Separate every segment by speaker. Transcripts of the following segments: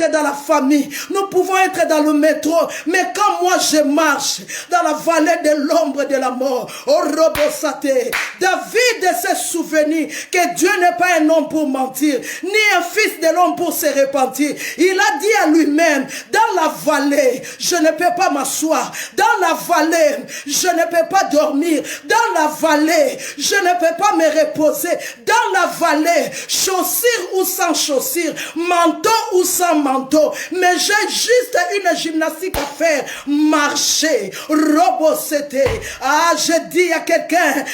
Speaker 1: être dans la famille, nous pouvons être dans le métro, mais quand moi je marche dans la vallée de l'ombre de la mort, oh Robosate, David s'est souvenu que Dieu n'est pas un homme pour mentir, ni un fils de l'homme pour se repentir. Il a dit à lui-même, dans la vallée, je ne peux pas m'asseoir, dans la vallée, je ne peux pas dormir, dans la vallée, je ne peux pas me reposer, dans la vallée, chaussures ou sans chaussures, manteau ou sans manteau, mais j'ai juste une gymnastique à faire, marcher, robosséter. Ah, je dis à quelqu'un,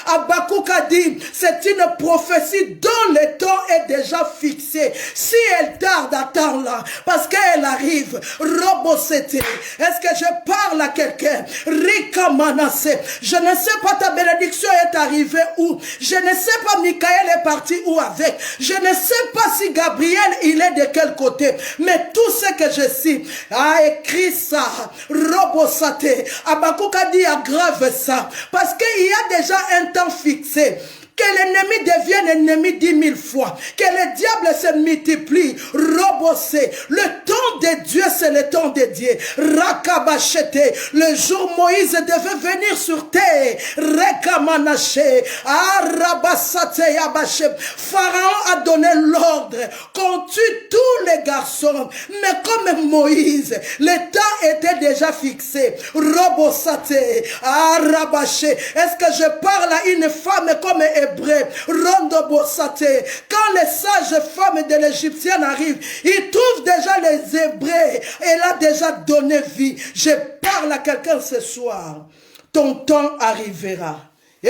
Speaker 1: Habakkuk a dit, c'est une prophétie dont le temps est déjà fixé. Si elle tarde, attends-la, parce qu'elle arrive, robosséter. Est-ce que je parle à quelqu'un? Rika Manasseh, je ne sais pas ta bénédiction est arrivée où, je ne sais pas Michael est parti où avec, je ne sais pas si Gabriel il est de quel côté, mais tout ce que je sais a écrit ça, Robosate. Habakkuk a dit aggrave ça, parce qu'il y a déjà un temps fixé. Que l'ennemi devienne ennemi 10 000 fois. Que le diable se multiplie. Robossé. Le temps de Dieu, c'est le temps de Dieu. Rakabachete. Le jour Moïse devait venir sur terre. Rekamanaché. Arabasate yabaché. Pharaon a donné l'ordre qu'on tue tous les garçons. Mais comme Moïse, le temps était déjà fixé. Robossate. Arabaché. Est-ce que je parle à une femme comme hébreu, Rondobosate, quand les sages femmes de l'Égyptienne arrivent, ils trouvent déjà les Hébreux, elle a déjà donné vie. Je parle à quelqu'un ce soir, ton temps arrivera. Et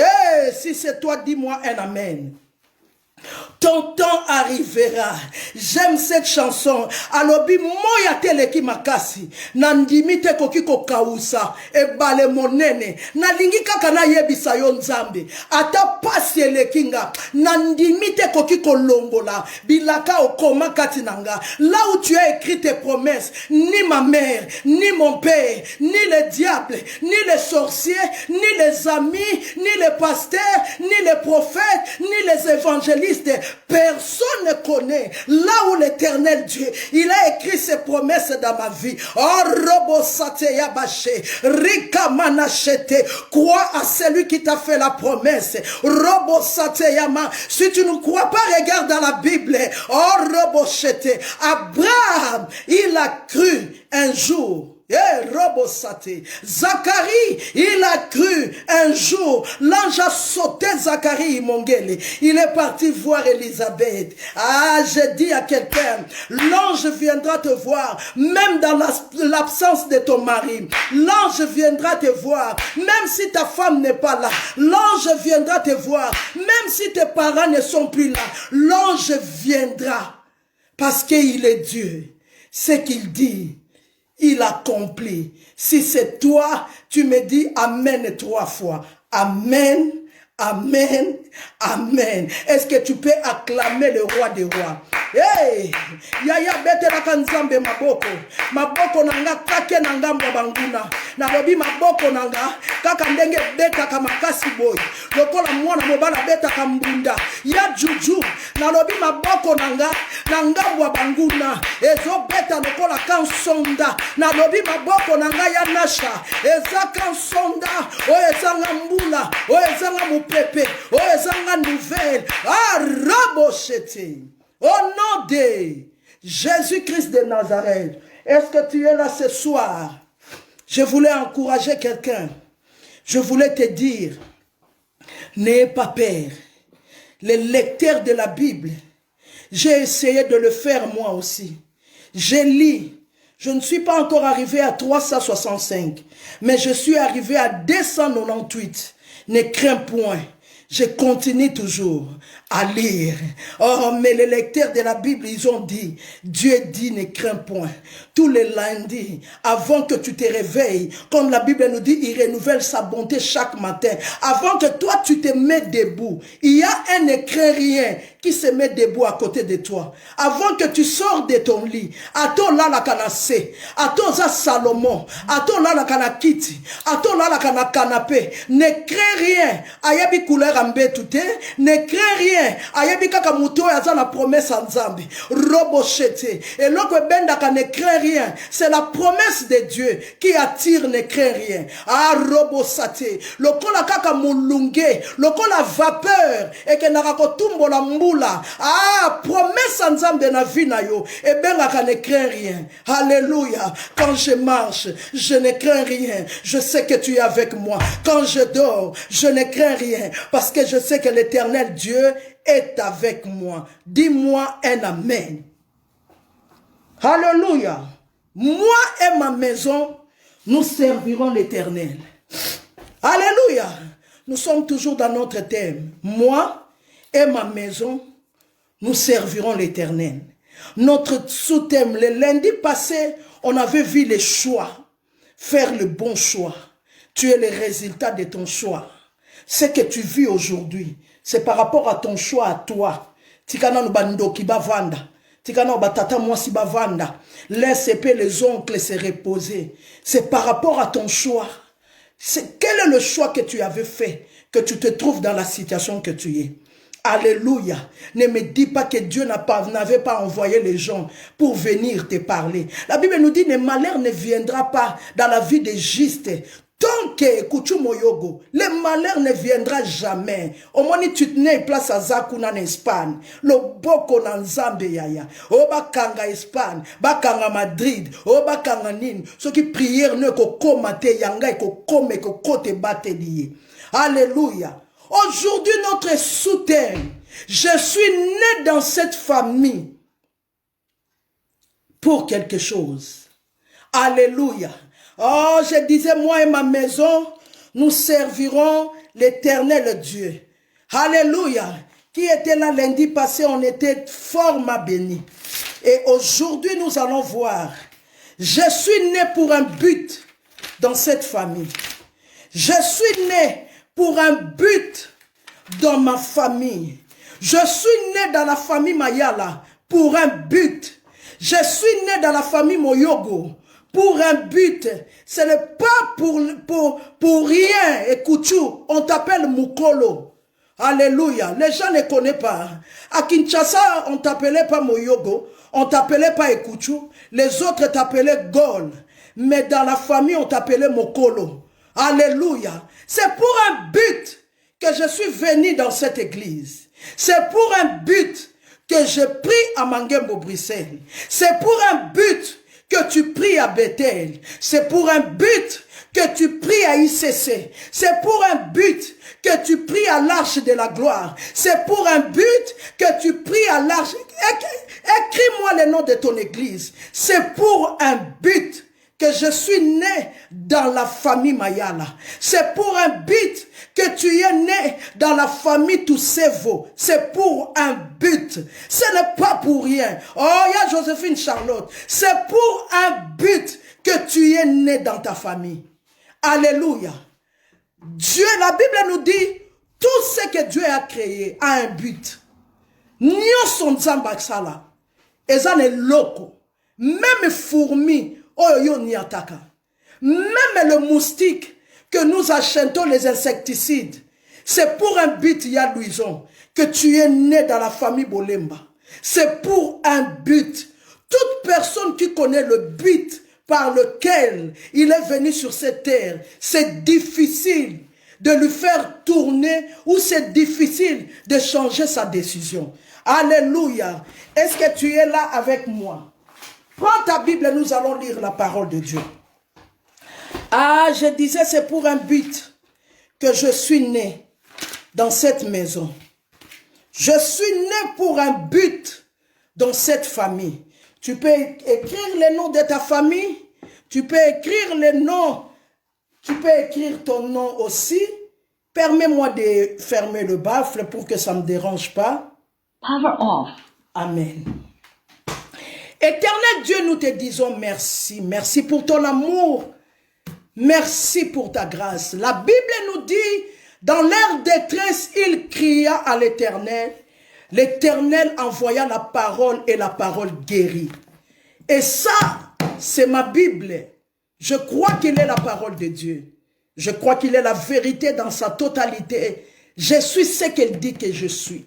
Speaker 1: si c'est toi, dis-moi un amen. Ton temps arrivera. J'aime cette chanson. Alobi moya teleki makasi. Nandimi te koki kokausa. E bale monene. Nalingi kaka na yebisa yo nzambe. Ata pasi elekinga. Nandimi te koki kolongola. Bilaka okoma katinanga. Là où tu as écrit tes promesses, ni ma mère, ni mon père, ni le diable, ni les sorciers, ni les amis, ni les pasteurs, ni les prophètes, ni les évangélistes, personne ne connaît là où l'Éternel Dieu, il a écrit ses promesses dans ma vie. Oh, Robosate Yabaché, Rika Manachete, crois à celui qui t'a fait la promesse. Robosate Yama, si tu ne crois pas, regarde dans la Bible. Oh, Robochete, Abraham, il a cru un jour. Robosate. Zacharie, il a cru un jour. L'ange a sauté Zacharie Mongele. Il est parti voir Élisabeth. Ah, je dis à quelqu'un, l'ange viendra te voir, même dans l'absence de ton mari. L'ange viendra te voir, même si ta femme n'est pas là. L'ange viendra te voir, même si tes parents ne sont plus là. L'ange viendra, parce qu'il est Dieu. Ce qu'il dit, il accomplit. Si c'est toi, tu me dis Amen 3 fois. Amen, Amen, Amen. Est-ce que tu peux acclamer le roi des rois? Hey! Yaya bete la kanzambe maboko. Maboko nanga kake nanga mbabanguna. Nabobi maboko nanga kaka ndenge beta kamakasi boy. Lokola mwana mobala beta kambunda. Ya juju. Nalobi maboko nanga mbabanguna. Ezo beta lokola kansonda. Nalobi maboko nanga ya nasha. Eza kansonda. O ezanga mbula. O ezanga mupepe. O ezanga nouvelle. Ah, rabochete. Au nom de Jésus-Christ de Nazareth, est-ce que tu es là ce soir? Je voulais encourager quelqu'un. Je voulais te dire, n'ayez pas peur. Les lecteurs de la Bible, j'ai essayé de le faire moi aussi. J'ai lu. Je ne suis pas encore arrivé à 365, mais je suis arrivé à 298. Ne crains point. Je continue toujours à lire. Oh, mais les lecteurs de la Bible, ils ont dit, Dieu dit, ne crains point. Tous les lundis, avant que tu te réveilles, comme la Bible nous dit, il renouvelle sa bonté chaque matin. Avant que toi, tu te mets debout, il y a un ne crains rien qui se met debout à côté de toi. Avant que tu sors de ton lit, ato la la kanase, ato za Salomon, ato la la kanakiti, ato la la kanapé, ne crains rien. Ayabi couleur ambe tout, ne crains rien. rien. Ayebi kaka muto yaza la promesse en Zambie. Robochete. Et l'autre bendaka ne craint rien. C'est la promesse de Dieu qui attire, ne craint rien. Ah, robosate. Lokola kaka mulunge. Lokola vapeur. Et que narakotumbo la mbula. Ah, promesse en Zambie na vie na yo. Et bengaka ne craint rien. Alléluia. Quand je marche, je ne crains rien. Je sais que tu es avec moi. Quand je dors, je ne crains rien. Parce que je sais que l'Éternel Dieu est avec moi. Dis-moi un amen. Alléluia. Moi et ma maison, nous servirons l'Éternel. Alléluia. Nous sommes toujours dans notre thème. Moi et ma maison, nous servirons l'Éternel. Notre sous-thème, le lundi passé, on avait vu les choix. Faire le bon choix. Tu es le résultat de ton choix. Ce que tu vis aujourd'hui, c'est par rapport à ton choix à toi. Tikana no bandoki bavanda. Tikana no batata mwasi bavanda. Laisse les oncles se reposer. C'est par rapport à ton choix. Quel est le choix que tu avais fait, que tu te trouves dans la situation que tu es? Alléluia. Ne me dis pas que Dieu n'avait pas envoyé les gens pour venir te parler. La Bible nous dit, le malheur ne viendra pas dans la vie des justes. Tant que Kuchumoyogo, le malheur ne viendra jamais. Au moins, tu te n'es place à Zakuna en Espagne. Le boko en Zambie yaya. O bakanga Espagne, bakanga Madrid, o bakanga Nîmes. Ceux qui prièrent ne ko komate yanga et ko kome ko kote bate lié. Alléluia. Aujourd'hui, notre sous-thème, je suis né dans cette famille pour quelque chose. Alléluia. Oh, je disais, moi et ma maison, nous servirons l'Éternel Dieu. Alléluia. Qui était là lundi passé, on était fort bénis. Et aujourd'hui, nous allons voir. Je suis né pour un but dans cette famille. Je suis né pour un but dans ma famille. Je suis né dans la famille Mayala pour un but. Je suis né dans la famille Moyogo pour un but. Ce n'est pas pour rien. Écoute, on t'appelle Mukolo. Alléluia. Les gens ne connaissent pas. À Kinshasa, on t'appelait pas Moyogo. On t'appelait pas Ekuchu. Les autres t'appelaient Gol. Mais dans la famille, on t'appelait Mokolo. Alléluia. C'est pour un but que je suis venu dans cette église. C'est pour un but que je prie à Mangembo Bruxelles. C'est pour un but que tu pries à Bethel. C'est pour un but que tu pries à ICC. C'est pour un but que tu pries à l'Arche de la Gloire. C'est pour un but que tu pries à l'Arche. Écris-moi le nom de ton église. C'est pour un but que je suis né dans la famille Mayala. C'est pour un but que tu es né dans la famille Toussevo. C'est pour un but. Ce n'est pas pour rien. Oh, il y a Joséphine Charlotte. C'est pour un but que tu es né dans ta famille. Alléluia. Dieu, la Bible nous dit, tout ce que Dieu a créé a un but. Nyo son zambaksala. Ezane loko. Même fourmis. Même le moustique que nous achetons les insecticides, c'est pour un but, Yadouison, que tu es né dans la famille Bolemba. C'est pour un but. Toute personne qui connaît le but par lequel il est venu sur cette terre, c'est difficile de lui faire tourner ou c'est difficile de changer sa décision. Alléluia. Est-ce que tu es là avec moi? Prends ta Bible et nous allons lire la parole de Dieu. Ah, je disais, c'est pour un but que je suis né dans cette maison. Je suis né pour un but dans cette famille. Tu peux écrire le nom de ta famille. Tu peux écrire le nom. Tu peux écrire ton nom aussi. Permets-moi de fermer le baffle pour que ça ne me dérange pas.
Speaker 2: Power off.
Speaker 1: Amen. Éternel Dieu, nous te disons merci. Merci pour ton amour. Merci pour ta grâce. La Bible nous dit, dans leur détresse, il cria à l'Éternel. L'Éternel envoya la parole et la parole guérit. Et ça, c'est ma Bible. Je crois qu'il est la parole de Dieu. Je crois qu'il est la vérité dans sa totalité. Je suis ce qu'elle dit que je suis.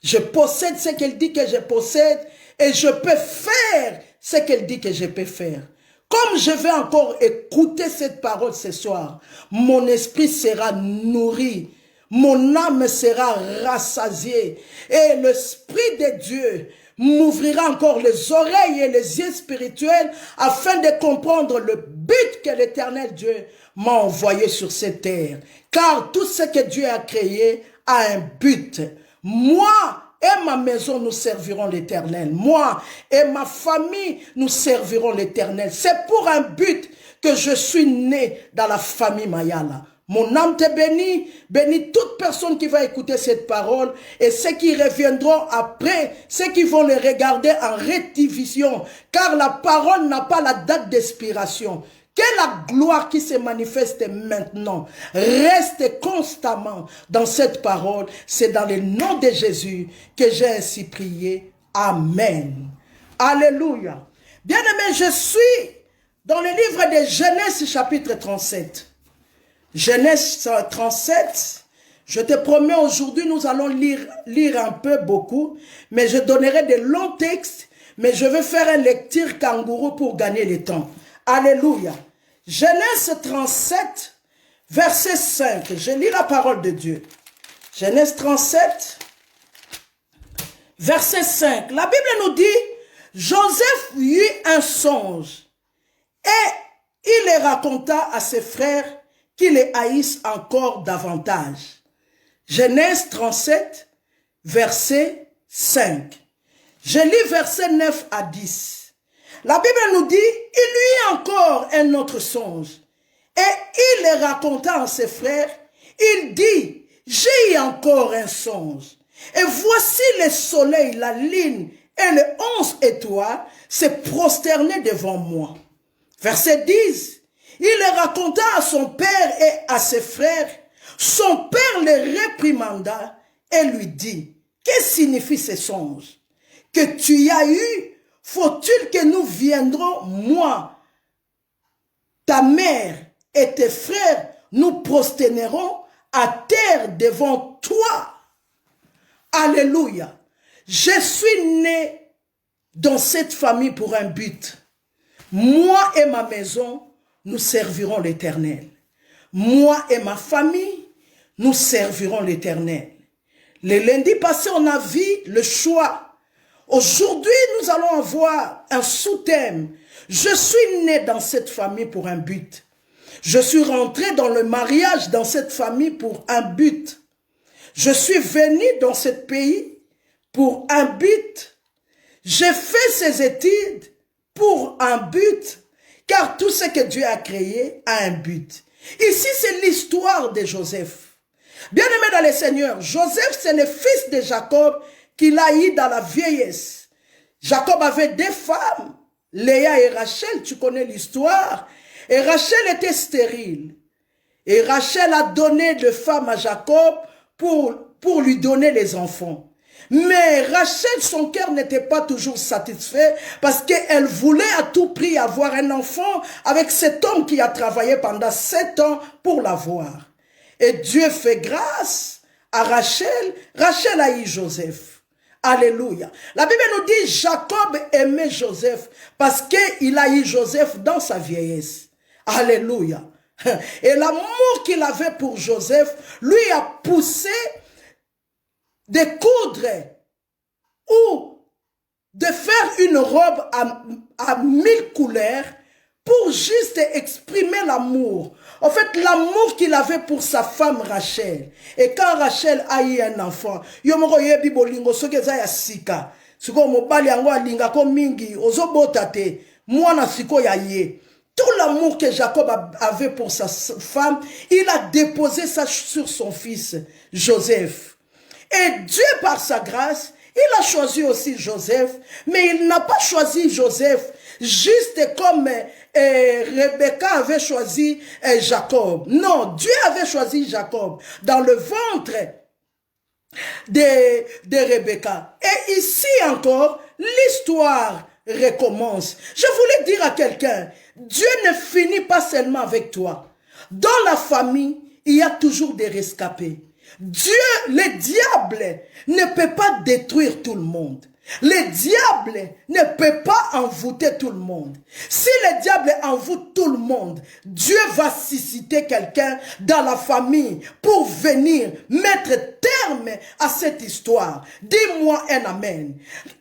Speaker 1: Je possède ce qu'elle dit que je possède et je peux faire ce qu'elle dit que je peux faire. Comme je vais encore écouter cette parole ce soir, mon esprit sera nourri, mon âme sera rassasiée et l'Esprit de Dieu m'ouvrira encore les oreilles et les yeux spirituels afin de comprendre le but que l'Éternel Dieu m'a envoyé sur cette terre. Car tout ce que Dieu a créé a un but. Moi et ma maison, nous servirons l'Éternel. Moi et ma famille, nous servirons l'Éternel. C'est pour un but que je suis né dans la famille Mayala. Mon âme te bénit, bénis toute personne qui va écouter cette parole et ceux qui reviendront après, ceux qui vont le regarder en rédivision, car la parole n'a pas la date d'expiration. Que la gloire qui se manifeste maintenant reste constamment dans cette parole. C'est dans le nom de Jésus que j'ai ainsi prié. Amen. Alléluia. Bien-aimé, je suis dans le livre de Genèse chapitre 37. Genèse 37, je te promets aujourd'hui, nous allons lire un peu, beaucoup, mais je donnerai de longs textes, mais je vais faire une lecture kangourou pour gagner le temps. Alléluia. Genèse 37, verset 5. Je lis la parole de Dieu. Genèse 37, verset 5. La Bible nous dit, Joseph eut un songe et il le raconta à ses frères qui les haïssent encore davantage. Genèse 37, verset 5. Je lis verset 9 à 10. La Bible nous dit, il lui eut encore un autre songe. Et il le raconta à ses frères. Il dit, j'ai eu encore un songe. Et voici le soleil, la lune et les 11 étoiles se prosternaient devant moi. Verset 10. Il le raconta à son père et à ses frères. Son père le réprimanda et lui dit, que signifie ce songe que tu as eu? Faut-il que nous viendrons, moi, ta mère et tes frères, nous prosternerons à terre devant toi? Alléluia. Je suis né dans cette famille pour un but. Moi et ma maison, nous servirons l'Éternel. Moi et ma famille, nous servirons l'Éternel. Le lundi passé, on a vu le choix. Aujourd'hui, nous allons avoir un sous-thème. Je suis né dans cette famille pour un but. Je suis rentré dans le mariage dans cette famille pour un but. Je suis venu dans ce pays pour un but. J'ai fait ces études pour un but. Car tout ce que Dieu a créé a un but. Ici, c'est l'histoire de Joseph. Bien-aimé dans le Seigneur, Joseph, c'est le fils de Jacob qu'il a eu dans la vieillesse. Jacob avait deux femmes, Léa et Rachel, tu connais l'histoire. Et Rachel était stérile. Et Rachel a donné de femmes à Jacob pour lui donner les enfants. Mais Rachel, son cœur n'était pas toujours satisfait parce qu'elle voulait à tout prix avoir un enfant avec cet homme qui a travaillé pendant 7 ans pour l'avoir. Et Dieu fait grâce à Rachel. Rachel a eu Joseph. Alléluia. La Bible nous dit Jacob aimait Joseph parce qu'il a eu Joseph dans sa vieillesse. Alléluia. Et l'amour qu'il avait pour Joseph lui a poussé de coudre ou de faire une robe à 1000 couleurs pour juste exprimer l'amour. En fait, l'amour qu'il avait pour sa femme Rachel. Et quand Rachel a eu un enfant, yomoroyebi bolingo sokeza ya sika. Siko mobali yango alinga ko mingi ozobotate mwana siko ya ye. Tout l'amour que Jacob avait pour sa femme, il a déposé ça sur son fils Joseph. Et Dieu, par sa grâce, il a choisi aussi Joseph, mais il n'a pas choisi Joseph juste comme Rebecca avait choisi Jacob. Non, Dieu avait choisi Jacob dans le ventre de Rebecca. Et ici encore, l'histoire recommence. Je voulais dire à quelqu'un, Dieu ne finit pas seulement avec toi. Dans la famille, il y a toujours des rescapés. Dieu, le diable ne peut pas détruire tout le monde. Le diable ne peut pas envoûter tout le monde. Si le diable envoûte tout le monde, Dieu va susciter quelqu'un dans la famille pour venir mettre terme à cette histoire. Dis-moi un amen.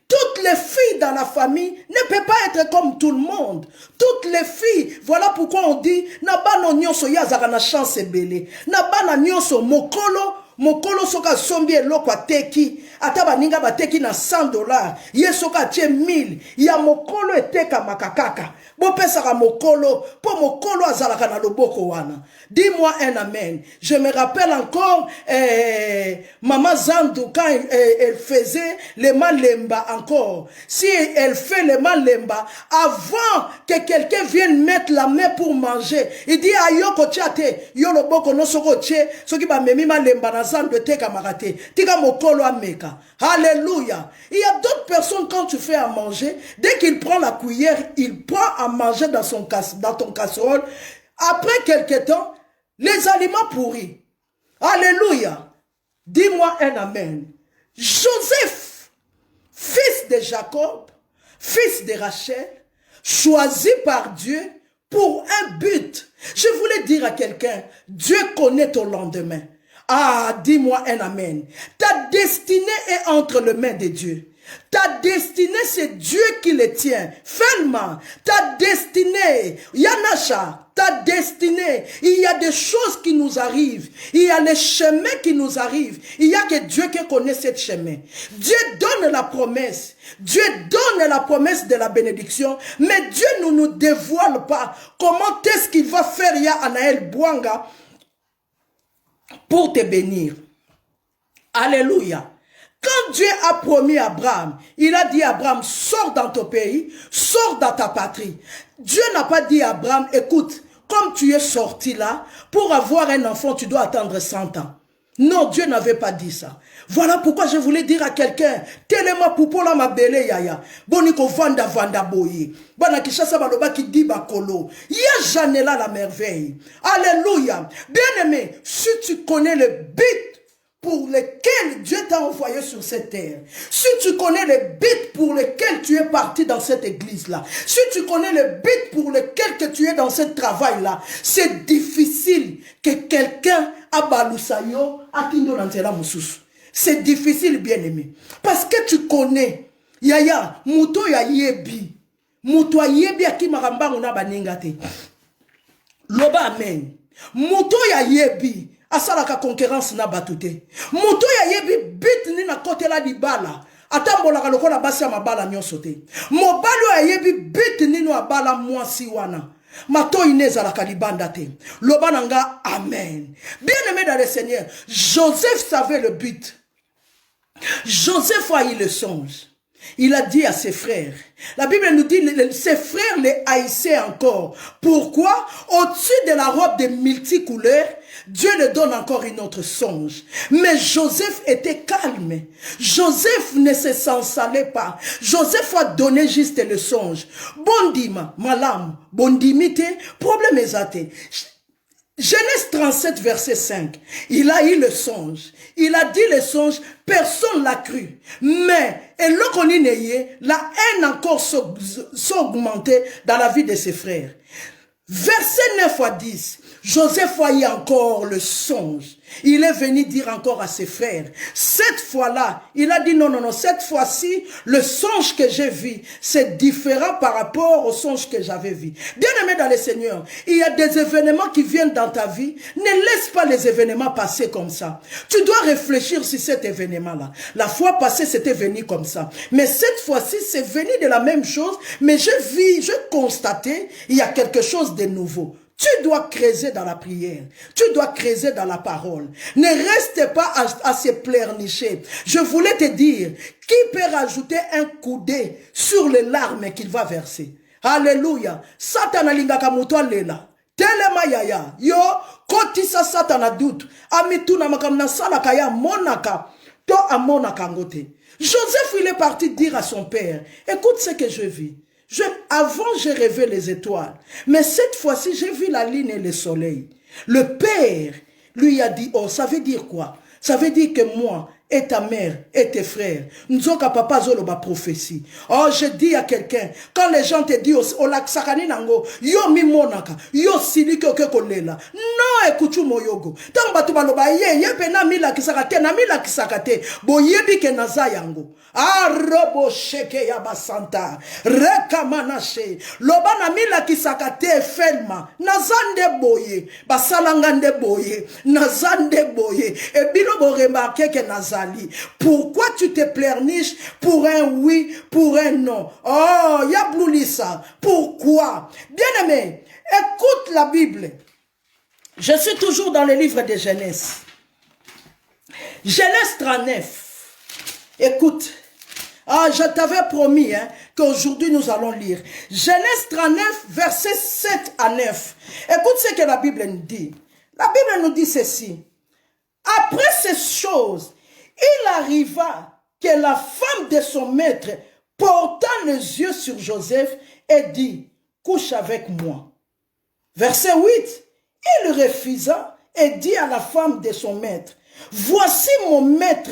Speaker 1: Toutes les filles dans la famille ne peuvent pas être comme tout le monde. Toutes les filles, voilà pourquoi on dit, Nabana nyonso yazaka na chance belé. Nabana nyonso mokolo soka sombi eloko ateki ata baninga bateki na $100 ye soka atie 1000 ya mokolo eteka makakaka bopesaka mokolo po mokolo azalaka na loboko wana. Dis-moi un amen. Je me rappelle encore Maman Zandou quand elle faisait le malemba encore. Si elle fait le malemba avant que quelqu'un vienne mettre la main pour manger, il dit ayoko tiate yo loboko no soko tie soki ba memi malemba na Zandou teka makate tika mokolo ameka. Alléluia. Il y a d'autres personnes quand tu fais à manger, dès qu'il prend la cuillère, il prend à manger dans ton casserole. Après quelque temps, les aliments pourris. Alléluia. Dis-moi un amen. Joseph, fils de Jacob, fils de Rachel, choisi par Dieu pour un but. Je voulais dire à quelqu'un, Dieu connaît ton lendemain. Ah, dis-moi un amen. Ta destinée est entre les mains de Dieu. Ta destinée, c'est Dieu qui le tient. Fermement, ta destinée, Yanasha, ta destinée, il y a des choses qui nous arrivent. Il y a les chemins qui nous arrivent. Il y a que Dieu qui connaît ce chemin. Dieu donne la promesse. Dieu donne la promesse de la bénédiction. Mais Dieu ne nous dévoile pas comment est-ce qu'il va faire ya Anaël Bouanga pour te bénir. Alléluia. Quand Dieu a promis à Abraham, il a dit à Abraham, sors dans ton pays, sors dans ta patrie. Dieu n'a pas dit à Abraham, écoute, comme tu es sorti là, pour avoir un enfant, tu dois attendre 100 ans. Non, Dieu n'avait pas dit ça. Voilà pourquoi je voulais dire à quelqu'un, tellement poupola ma belle yaya, boniko vanda boye, bana kishasa baloba ki di bakolo, ya Janela la merveille. Alléluia. Bien-aimé, si tu connais le but pour lequel Dieu t'a envoyé sur cette terre, si tu connais le but pour lequel tu es parti dans cette église-là, si tu connais le but pour lequel que tu es dans ce travail-là, c'est difficile que quelqu'un abalusayo atindo nantela mususu. C'est difficile, bien-aimé. Parce que tu connais, yaya, muto ya yebi, muto ya yebi aki maramba ngona banengate. Loba amen. Muto ya yebi, asalaka concurrence na batute. Muto ya yebi bit ni na kote la di bala. Atambolaka lokola basi ya mabala nyosote. Mobalo ya yebi bit ni no abala mwasi wana. Mato ineza la kalibanda te. Loba nanga amen. Bien-aimé dans le Seigneur, Joseph savait le but. Joseph a eu le songe. Il a dit à ses frères. La Bible nous dit, ses frères les haïssaient encore. Pourquoi? Au-dessus de la robe de multicouleurs, Dieu le donne encore une autre songe. Mais Joseph était calme. Joseph ne se s'ensalait pas. Joseph a donné juste le songe. Bondima, malam, bondimite, problème exacté. Genèse 37, verset 5. Il a eu le songe. Il a dit le songe, personne l'a cru. Mais, et le connaît, la haine encore s'augmentait dans la vie de ses frères. Verset 9 à 10. Joseph a eu encore le songe. Il est venu dire encore à ses frères. Cette fois-là, il a dit non, non, non, cette fois-ci, le songe que j'ai vu, c'est différent par rapport au songe que j'avais vu. Bien-aimé dans le Seigneur, il y a des événements qui viennent dans ta vie. Ne laisse pas les événements passer comme ça. Tu dois réfléchir sur cet événement-là. La fois passée, c'était venu comme ça. Mais cette fois-ci, c'est venu de la même chose. Mais je constatais, il y a quelque chose de nouveau. Tu dois creuser dans la prière. Tu dois creuser dans la parole. Ne reste pas à se pleurnicher. Je voulais te dire, qui peut rajouter un coudé sur les larmes qu'il va verser? Alléluia. Satan alingaka muto lela. Telema yaya. Yo, kotisa Satan a doute. Amituna makamna salaka ya monaka. To amonaka ngote. Joseph, il est parti dire à son père, écoute ce que je vis. Avant, j'ai rêvé les étoiles. Mais cette fois-ci, j'ai vu la lune et le soleil. Le père lui a dit, oh, ça veut dire quoi? Ça veut dire que moi, et ta mère, et tes frères, nous avons papa zoloba prophétie. Oh, je dis à quelqu'un, quand les gens te disent, oh, la sakani nango, yo mi monaka, yo sili ke kolela. Non, écoute moyogo. Tant batu baloba ye pena mila kisakate, na mila kisakate, bo yebi ke naza yango. Ah, robo sheke ya basanta, rekamanache, loba na mila kisakate felma, nazande boye, basalangande boye, nazande boye, et bilo bo remarqué que nazali. Pourquoi tu te pleurniches pour un oui, pour un non? Oh, Yablulissa, pourquoi? Bien-aimé, écoute la Bible. Je suis toujours dans le livre de Genèse. Genèse 39. Écoute. Ah, je t'avais promis qu'aujourd'hui nous allons lire. Genèse 39, versets 7 à 9. Écoute ce que la Bible nous dit. La Bible nous dit ceci. Après ces choses, il arriva que la femme de son maître porta les yeux sur Joseph et dit, couche avec moi. Verset 8, il refusa et dit à la femme de son maître, voici mon maître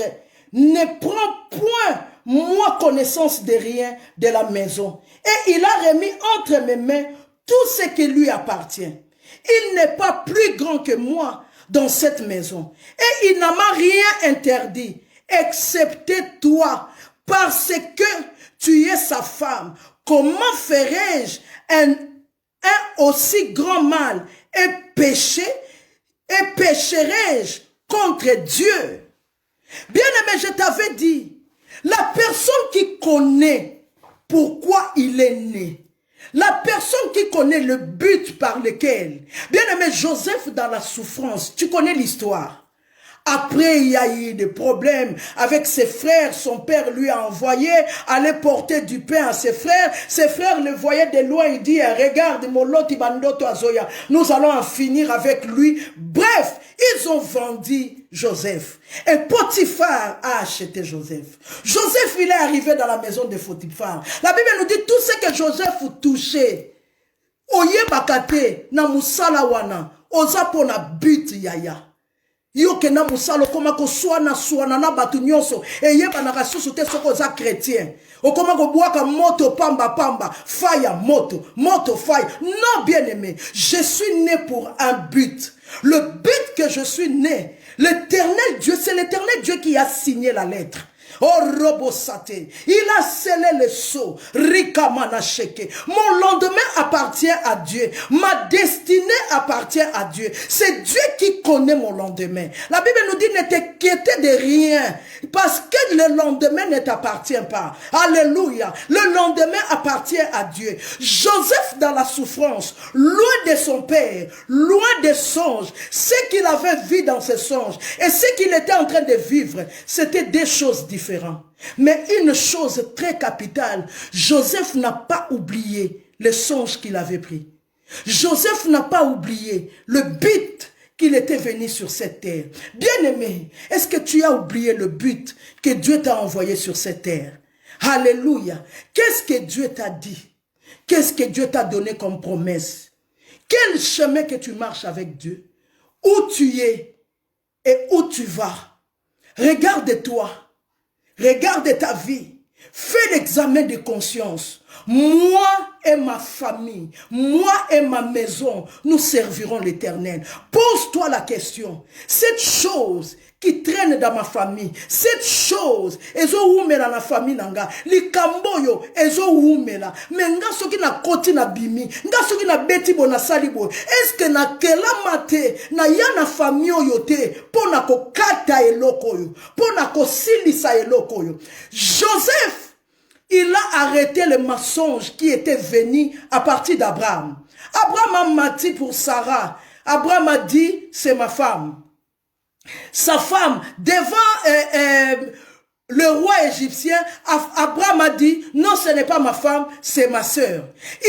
Speaker 1: ne prend point moi connaissance de rien de la maison. Et il a remis entre mes mains tout ce qui lui appartient. Il n'est pas plus grand que moi dans cette maison. Et il n'a m'a rien interdit, excepté toi, parce que tu es sa femme. Comment ferais-je un aussi grand mal et pécherai-je contre Dieu? Bien-aimé, je t'avais dit, la personne qui connaît pourquoi il est né, la personne qui connaît le but par lequel, bien-aimé, Joseph dans la souffrance, tu connais l'histoire. Après, il y a eu des problèmes avec ses frères. Son père lui a envoyé aller porter du pain à ses frères. Ses frères le voyaient de loin. Il dit, regarde, Moloti Bandoto Azoya, nous allons en finir avec lui. Bref, ils ont vendu Joseph. Et Potiphar a acheté Joseph. Joseph, il est arrivé dans la maison de Potiphar. La Bible nous dit tout ce que Joseph touchait. Oye bakate na musala wana. Ozapo na but yaya. Yo kena musalo koma ko swana na batu nyonso e yeba na kasusu te soko za chrétien okoma ko boaka moto pamba fire moto fire. Non, bien aimé, je suis né pour un but. Le but que je suis né, l'éternel Dieu, c'est l'éternel Dieu qui a signé la lettre. Oh, Robosate, il a scellé le sceau. Rikamanasheke. Mon lendemain appartient à Dieu. Ma destinée appartient à Dieu. C'est Dieu qui connaît mon lendemain. La Bible nous dit, ne t'inquiète de rien. Parce que le lendemain ne t'appartient pas. Alléluia. Le lendemain appartient à Dieu. Joseph dans la souffrance, loin de son père, loin des songes, ce qu'il avait vu dans ses songes et ce qu'il était en train de vivre, c'était des choses différentes. Mais une chose très capitale, Joseph n'a pas oublié les songes qu'il avait pris. Joseph n'a pas oublié le but qu'il était venu sur cette terre. Bien-aimé, est-ce que tu as oublié le but que Dieu t'a envoyé sur cette terre? Alléluia. Qu'est-ce que Dieu t'a dit? Qu'est-ce que Dieu t'a donné comme promesse? Quel chemin que tu marches avec Dieu? Où tu es et où tu vas? Regarde-toi. Regarde ta vie. Fais l'examen de conscience. Moi et ma famille, moi et ma maison, nous servirons l'Éternel. Pose-toi la question. Cette chose qui traîne dans ma famille, cette chose, ezo umela na famille nanga, likamboyo ezo umela, mais nga soki na koti na bimi, nga soki na beti bona salibo, est-ce que na kela mate, na ya na famille yote, pona ko kata eloko yo, pona ko silisa eloko yo. Joseph, il a arrêté le mensonge qui était venu à partir d'Abraham. Abraham a menti pour Sarah. Abraham a dit, c'est ma femme. Sa femme, devant le roi égyptien, Abraham a dit, non, ce n'est pas ma femme, c'est ma sœur.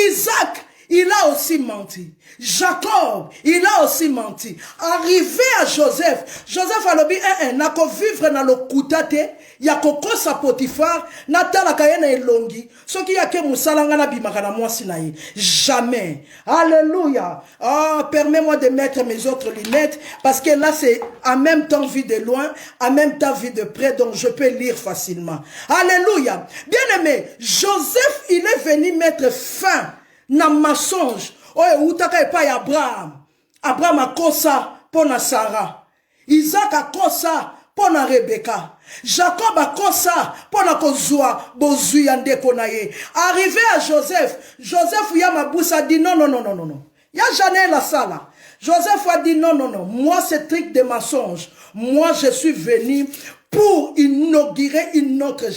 Speaker 1: Isaac, il a aussi menti. Jacob, il a aussi menti. Arrivé à Joseph, Joseph a dit, nako vivre na lo kutate, ya koko sa Potifar, na tala kayena elongi, so ki yake musalanga na bimaka na mwasi na ye. Jamais. Alléluia. Ah, permets-moi de mettre mes autres lunettes, parce que là c'est en même temps vu de loin, en même temps vu de près, donc je peux lire facilement. Alléluia. Bien aimé, Joseph, il est venu mettre fin na mensonge. Oye, utaka epa ya Abraham. Abraham a kosa pona Sarah. Isaac a kosa pona Rebecca. Jacob a kosa pona kozua bozui yande konaye. Arrivé à Joseph, Joseph Yamaboussa a dit non, non, non, non, non, non. Ya jamais la sala. Joseph a dit non, non, non. Moi, c'est truc de mensonge. Moi, je suis venu pour inaugurer une autre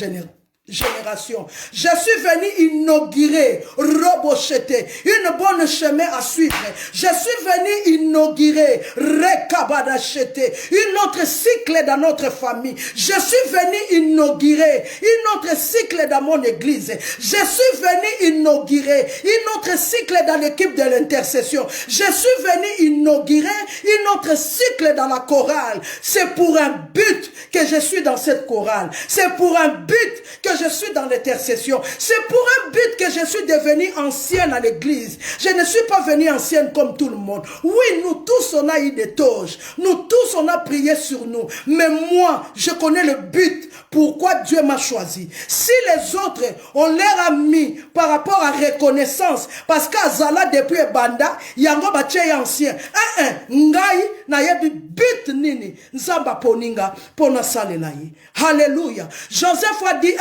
Speaker 1: génération. Je suis venu inaugurer, robocheter, une bonne chemin à suivre. Je suis venu inaugurer, recabadacheter, une autre cycle dans notre famille. Je suis venu inaugurer, une autre cycle dans mon église. Je suis venu inaugurer, une autre cycle dans l'équipe de l'intercession. Je suis venu inaugurer, une autre cycle dans la chorale. C'est pour un but que je suis dans cette chorale. C'est pour un but que je suis dans l'intercession. C'est pour un but que je suis devenue ancienne à l'église. Je ne suis pas venue ancienne comme tout le monde. Oui, nous tous on a eu des toges. Nous tous on a prié sur nous. Mais moi, je connais le but. Pourquoi Dieu m'a choisi. Si les autres, on leur a mis par rapport à reconnaissance, parce qu'Azala depuis Banda, yango bache ancien. Ngai na yebi but nini. Nzamba poninga pona sale na ye. Alléluia. Joseph a dit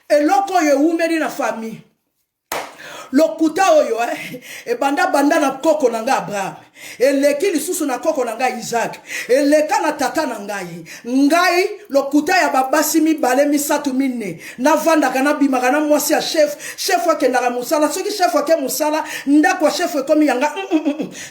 Speaker 1: et loko ye umeri na famille. Lokuta oyo e banda na koko nanga Abraham. Eleki lisusu na koko na ngai Isaac. Eleka na tata na ngai. Ngai lokuta ya babasi mibale misatu mine. Na vanda kana bimaka na mwasi ya chef. Chef wa kendaka musala. Soki chef wa ke musala. Ndakwa chef komi yanga.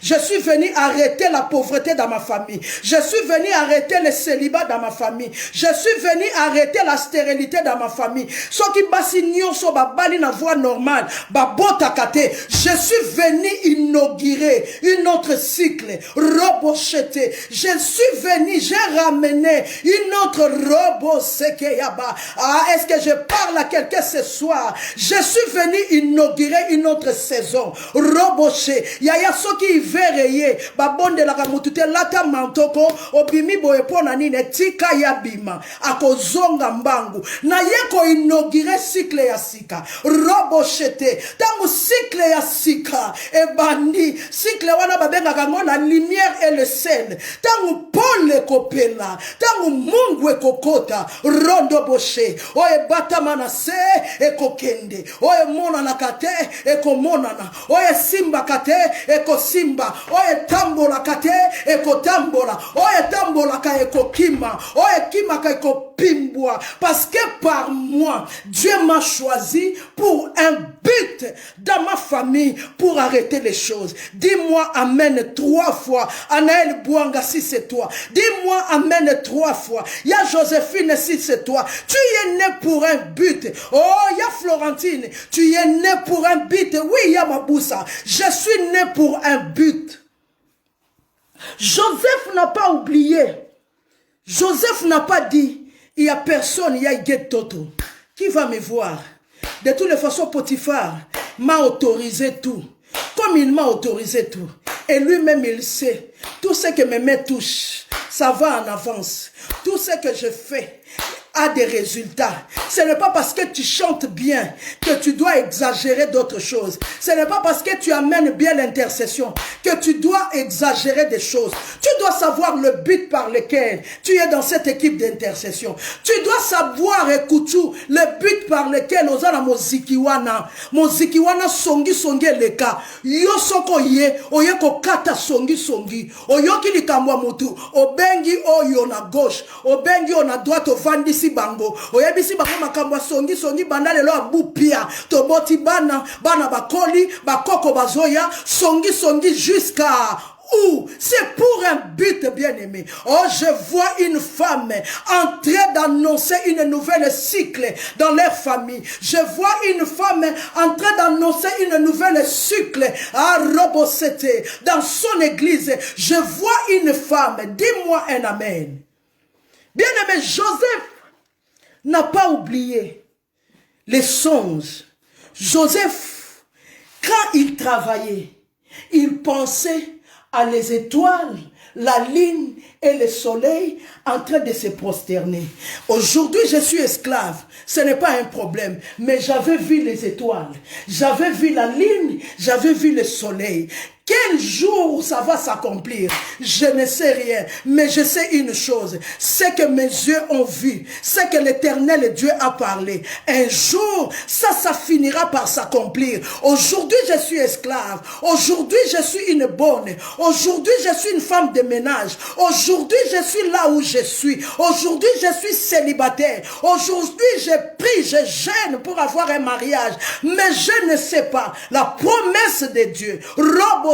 Speaker 1: Je suis venu arrêter la pauvreté dans ma famille. Je suis venu arrêter le célibat dans ma famille. Je suis venu arrêter la stérilité dans ma famille. Soki basi nyonso babali na voie normale. Babota kate. Je suis venu inaugurer une autre cycle, robocheté. Je suis venu, j'ai ramené une autre robo sekeyaba. Ah, est-ce que je parle à quelqu'un ce soir? Je suis venu inaugurer une autre saison. Roboché. Yaya soki vereye, babonde la kamutute lata mantoko, obimi boepona nine tika yabima, akozonga mbangu. Na yeko inaugurer cycle ya sika. Robocheté. Tangu cycle ya sika, e bandi, cycle wana babenga la lumière et le sel. Tangu Paul e kopela, tangu Mungu e kokota, rondo boshe. Oye batamana se e kokende. Oye mona na kate e komonana. Oye simba kate e ko simba. Oye tambola kate e ko tambola. Oye tambola ka e ko kima. Oye kima ka e ko pimbwa. Parce que par moi, Dieu m'a choisi pour un but dans ma famille pour arrêter les choses. Dis-moi amen 3 fois. Anaël Bouanga, si c'est toi. Dis-moi amen 3 fois. Il y a Joséphine, si c'est toi. Tu es né pour un but. Oh, il y a Florentine. Tu es né pour un but. Oui, il y a Maboussa. Je suis né pour un but. Joseph n'a pas oublié. Joseph n'a pas dit, il n'y a personne, il y a Toto. Qui va me voir? De toutes les façons, Potifar m'a autorisé tout. Comme il m'a autorisé tout. Et lui-même, il sait. Tout ce que mes mains touchent, ça va en avance. Tout ce que je fais a des résultats. Ce n'est pas parce que tu chantes bien que tu dois exagérer d'autres choses. Ce n'est pas parce que tu amènes bien l'intercession que tu dois exagérer des choses. Tu dois savoir le but par lequel tu es dans cette équipe d'intercession. Tu dois savoir, écoute, le but par lequel nous avons mozikiwana songi songi leka. Yo soko ye, oye ko kata songi songi. Oyo ki likamwa mutu, obengi oyo na gauche, obengi o na droite, ovandisi bango. Oyebisi bango makambwa songi songi banda lelo abupia. Toboti bana bakoli, bakoko bazoya, songi songi jusqu'à Où? C'est pour un but, bien-aimé. Oh, je vois une femme en train d'annoncer une nouvelle cycle dans leur famille. Je vois une femme en train d'annoncer une nouvelle cycle à Robosete dans son église. Je vois une femme. Dis-moi un amen. Bien-aimé, Joseph n'a pas oublié les songes. Joseph, quand il travaillait, il pensait à les étoiles, la lune et le soleil en train de se prosterner. Aujourd'hui, je suis esclave. Ce n'est pas un problème. Mais j'avais vu les étoiles. J'avais vu la lune. J'avais vu le soleil. Quel jour ça va s'accomplir? Je ne sais rien, mais je sais une chose, c'est que mes yeux ont vu, c'est que l'Éternel Dieu a parlé. Un jour, ça finira par s'accomplir. Aujourd'hui, je suis esclave. Aujourd'hui, je suis une bonne. Aujourd'hui, je suis une femme de ménage. Aujourd'hui, je suis là où je suis. Aujourd'hui, je suis célibataire. Aujourd'hui, je prie, je gêne pour avoir un mariage. Mais je ne sais pas. La promesse de Dieu,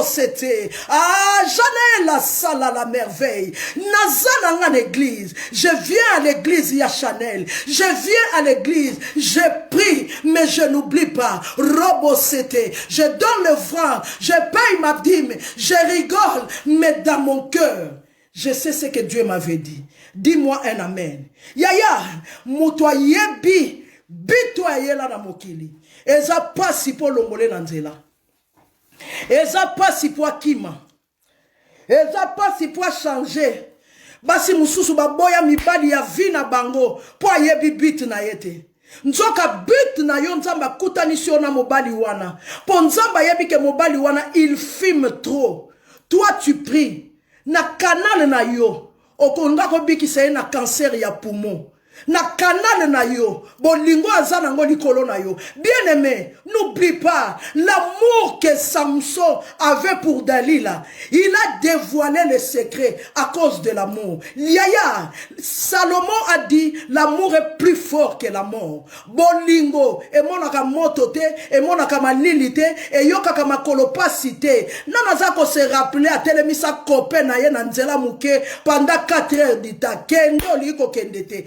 Speaker 1: c'était Janelle la salle à la merveille. Nazana à l'église. Je viens à l'église, il y a Chanel. Je viens à l'église, je prie, mais je n'oublie pas. Robosete, je donne le franc, je paye ma dîme, je rigole, mais dans mon cœur, je sais ce que Dieu m'avait dit. Dis-moi un amen. Yaya, mutwa yebi, bitwa yela na mokili. Eza pasi po longole na nzela. Eza pasi po akima. Eza pasi po changer. Basi mususu baboya mibali ya vina bango po yebi bit na yete. Nzoka but na yo nzamba kutanisi yo na mobali wana. Po nzamba yebi ke mobali wana il filme trop. Toi tu pries. Na canal na yo. Okonga ko bikisa na cancer ya poumon. Na canal na yo, bolingo azana ngo likolo na yo. Bien-aimé, n'oublie pas l'amour que Samson avait pour Dalila. Il a dévoilé le secret à cause de l'amour. Yaya, Salomon a dit l'amour est plus fort que la mort. Bolingo, et monaka motote, et monaka malilite, et yokaka makolopacité. Nanazako se rappeler à telemisa copain na ye nanzela muke pendant 4 heures d'ita. Kendo liko kendete.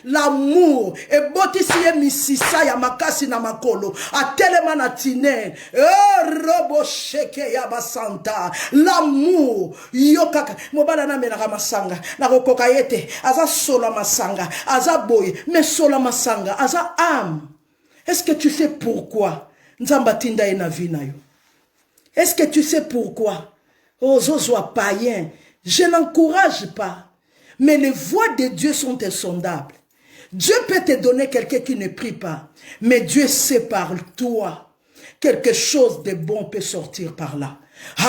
Speaker 1: L'amour et botisi ye misisa ya makasi na makolo atelema na tine robo sheke ya basanta. L'amour yokaka mobala na menaka masanga na kokoka yete aza sola masanga aza boye mais sola masanga aza âme. Est-ce que tu sais pourquoi nzamba tinda ena vina yo? Est-ce que tu sais pourquoi ozozoa païen? Je n'encourage pas. Mais les voies de Dieu sont insondables. Dieu peut te donner quelqu'un qui ne prie pas. Mais Dieu sait par toi. Quelque chose de bon peut sortir par là.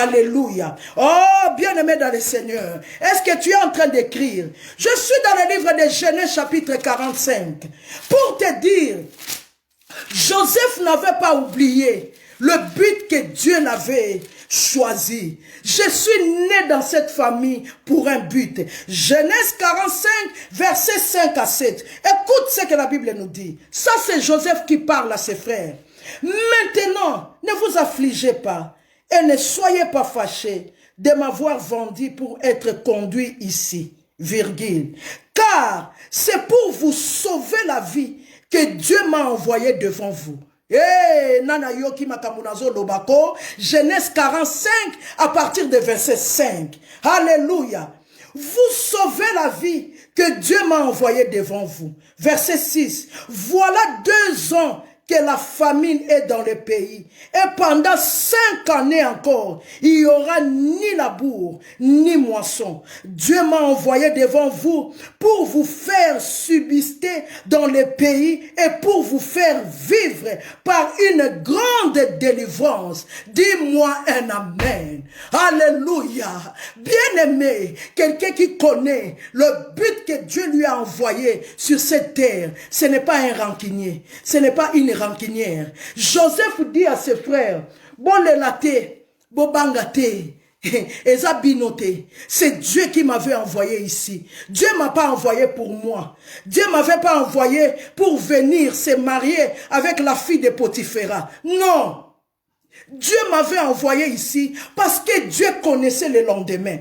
Speaker 1: Alléluia. Oh, bien-aimé dans le Seigneur. Est-ce que tu es en train d'écrire? Je suis dans le livre de Genèse chapitre 45. Pour te dire, Joseph n'avait pas oublié le but que Dieu l'avait choisi. Je suis né dans cette famille pour un but. Genèse 45, versets 5 à 7. Écoute ce que la Bible nous dit. Ça, c'est Joseph qui parle à ses frères. Maintenant, ne vous affligez pas et ne soyez pas fâchés de m'avoir vendu pour être conduit ici, virgule. Car c'est pour vous sauver la vie que Dieu m'a envoyé devant vous. Nana yoki makamunazo lobako, Genèse 45 à partir de verset 5. Alléluia. Vous sauvez la vie que Dieu m'a envoyée devant vous. Verset 6. Voilà 2 ans que la famine est dans le pays. Et pendant 5 années encore, il n'y aura ni labour, ni moisson. Dieu m'a envoyé devant vous pour vous faire subsister dans le pays et pour vous faire vivre par une grande délivrance. Dis-moi un amen. Alléluia. Bien-aimé, quelqu'un qui connaît le but que Dieu lui a envoyé sur cette terre, ce n'est pas un rancunier, ce n'est pas une rancunière. Joseph dit à ses frères, bon le latte, bon bangate, c'est Dieu qui m'avait envoyé ici. Dieu m'a pas envoyé pour moi. Dieu m'avait pas envoyé pour venir se marier avec la fille de Potiphera. Non. Dieu m'avait envoyé ici parce que Dieu connaissait le lendemain.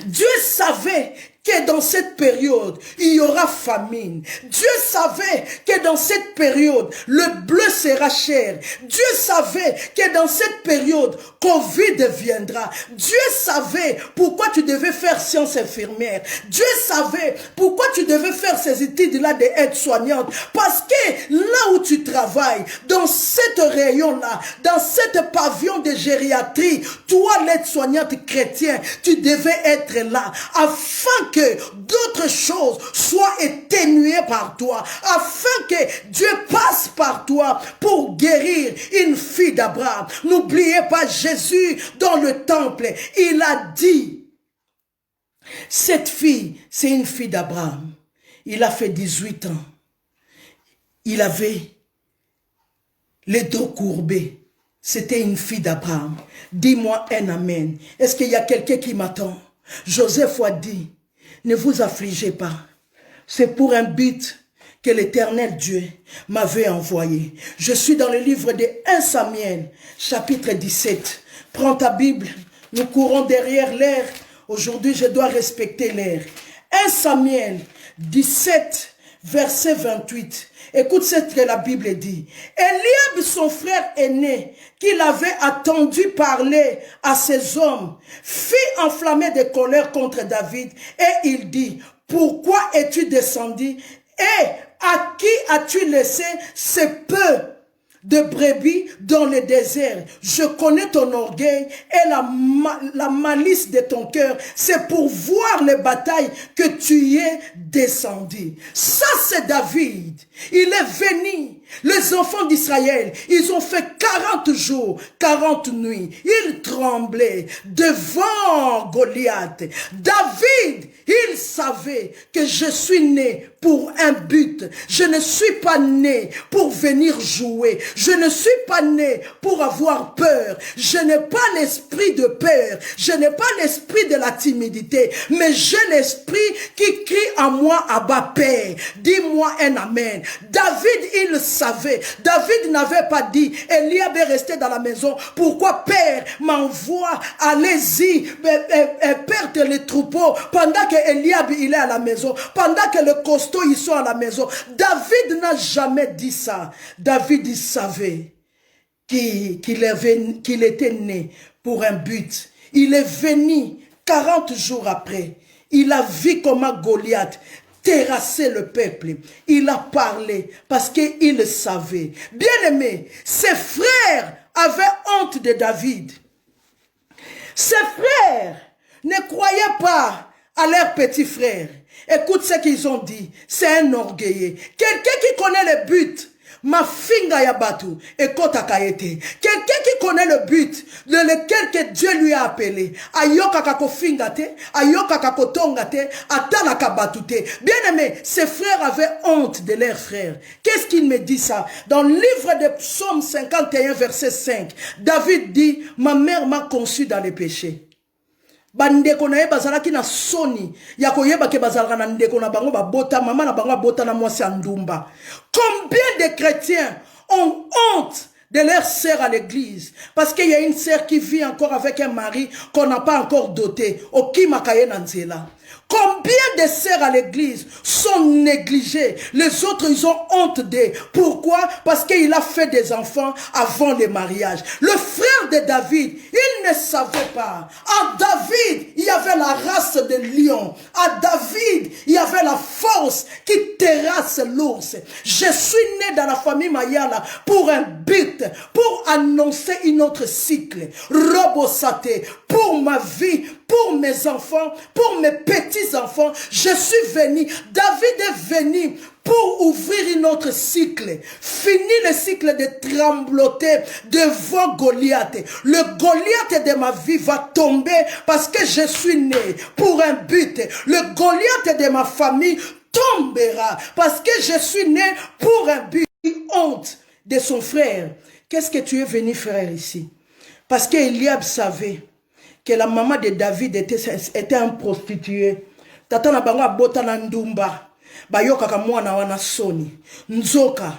Speaker 1: Dieu savait que dans cette période, il y aura famine. Dieu savait que dans cette période, le bleu sera cher. Dieu savait que dans cette période, Covid viendra. Dieu savait pourquoi tu devais faire sciences infirmières. Dieu savait pourquoi tu devais faire ces études-là d'aide-soignante. Parce que là où tu travailles, dans cette rayon-là, dans cette pavillon de gériatrie, toi, l'aide-soignante chrétien, tu devais être là afin que d'autres choses soient atténuées par toi, afin que Dieu passe par toi pour guérir une fille d'Abraham. N'oubliez pas Jésus dans le temple, il a dit, cette fille, c'est une fille d'Abraham. Il a fait 18 ans. Il avait les dos courbés. C'était une fille d'Abraham. Dis-moi un amen. Est-ce qu'il y a quelqu'un qui m'attend? Joseph a dit, ne vous affligez pas. C'est pour un but que l'Éternel Dieu m'avait envoyé. Je suis dans le livre de 1 Samuel, chapitre 17. Prends ta Bible, nous courons derrière l'air. Aujourd'hui, je dois respecter l'air. 1 Samuel 17, verset 28. Écoute ce que la Bible dit. Eliab, son frère aîné, qu'il avait attendu parler à ses hommes, fit enflammer de colère contre David et il dit, pourquoi es-tu descendu et à qui as-tu laissé ce peu de brebis dans le désert? Je connais ton orgueil et la malice de ton cœur. C'est pour voir les batailles que tu y es descendu. Ça, c'est David. Il est venu. Les enfants d'Israël, ils ont fait 40 jours, 40 nuits. Ils tremblaient devant Goliath. David, il savait que je suis né pour un but. Je ne suis pas né pour venir jouer. Je ne suis pas né pour avoir peur. Je n'ai pas l'esprit de peur. Je n'ai pas l'esprit de la timidité. Mais j'ai l'esprit qui crie en moi, Abba Père. Dis-moi un amen. David, il savait. David n'avait pas dit, Eliab est resté dans la maison. Pourquoi Père m'envoie? Allez-y, perdre les troupeaux pendant que Eliab il est à la maison. Pendant que les costauds ils sont à la maison. David n'a jamais dit ça. David il savait qu'il était né pour un but. Il est venu 40 jours après. Il a vu comment Goliath terrassait le peuple. Il a parlé parce qu'il savait. Bien aimé, ses frères avaient honte de David. Ses frères ne croyaient pas à leur petit frère. Écoute ce qu'ils ont dit. C'est un orgueilleux. Quelqu'un qui connaît le but. Ma finga ya batu ekota kayete. Quelqu'un qui connaît le but de lequel que Dieu lui a appelé. Ayoka kako finga te, ayoka kako tonga te, atala kabatu te. Bien aimé, ses frères avaient honte de leurs frères. Qu'est-ce qu'il me dit ça? Dans le livre de Psaume 51 verset 5, David dit, ma mère m'a conçu dans les péchés. Bandeko na ye bazalaki na soni ya koyeba ke bazalaka na ndeko na bango babota mama na bango bota na mwasi andumba. Combien de chrétiens ont honte de leur sœur à l'église parce qu'il y a une sœur qui vit encore avec un mari qu'on n'a pas encore doté. Okimakaye nanzela. Combien de sœurs à l'église sont négligées? Les autres, ils ont honte d'eux. Pourquoi? Parce qu'il a fait des enfants avant le mariage. Le frère de David, il ne savait pas. À David, il y avait la race de lion. À David, il y avait la force qui terrasse l'ours. Je suis né dans la famille Mayala pour un but, pour annoncer une autre cycle. Robosate, pour ma vie, pour mes enfants, pour mes petits-enfants, je suis venu. David est venu pour ouvrir une autre cycle. Fini le cycle de trembloter devant Goliath. Le Goliath de ma vie va tomber parce que je suis né pour un but. Le Goliath de ma famille tombera parce que je suis né pour un but. Honte de son frère. Qu'est-ce que tu es venu faire ici? Parce qu'Eliab savait que la maman de David était un prostituée. Tata na bango abota na ndumba. Bayoka ka mwana wana soni. Nzoka.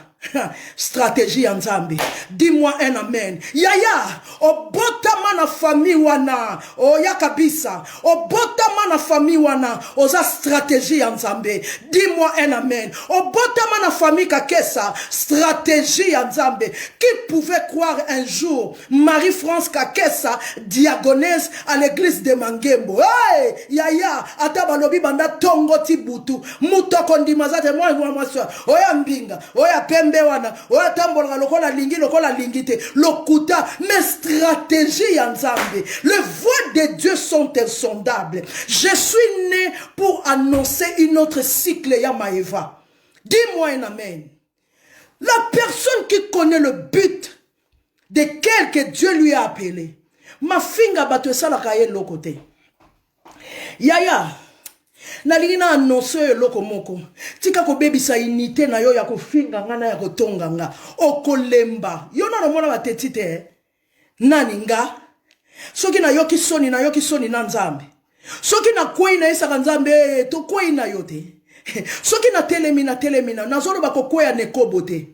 Speaker 1: Stratégie en Zambie. Dis-moi un amen. Yaya, obotama na famille wana, oya kabisa. Obotama na famille wana, oza stratégie en Zambie. Dis-moi un amen. Obotama na famille Kakessa, stratégie en Zambie. Qui pouvait croire un jour Marie-France Kakessa, diagonesse à l'église de Mangembo. Hey, Yaya, atabalobi banda tongo tibutu. Muto kondimazate moi oya mbinga, oya pembe wana, oya tambola lokola lingite, lokuta, mais stratégie en Zambie. Les voies de Dieu sont insondables. Je suis né pour annoncer une autre cycle ya Maeva. Dis-moi un amen. La personne qui connaît le but de quel que Dieu lui a appelé, ma finga bato salaka ye lokote. Yaya, nalingi na annonce loko moko. Tika ko baby sa unité na yo ya ko finga ngana ya ko tonga nga. Okolemba. Yo na mona batetite. Nani nga? Soki na yoki soni na Nzambe. Soki na kwei na isa Nzambe to kwei na yote. Soki na telemina nazoro bako kwea nekobote.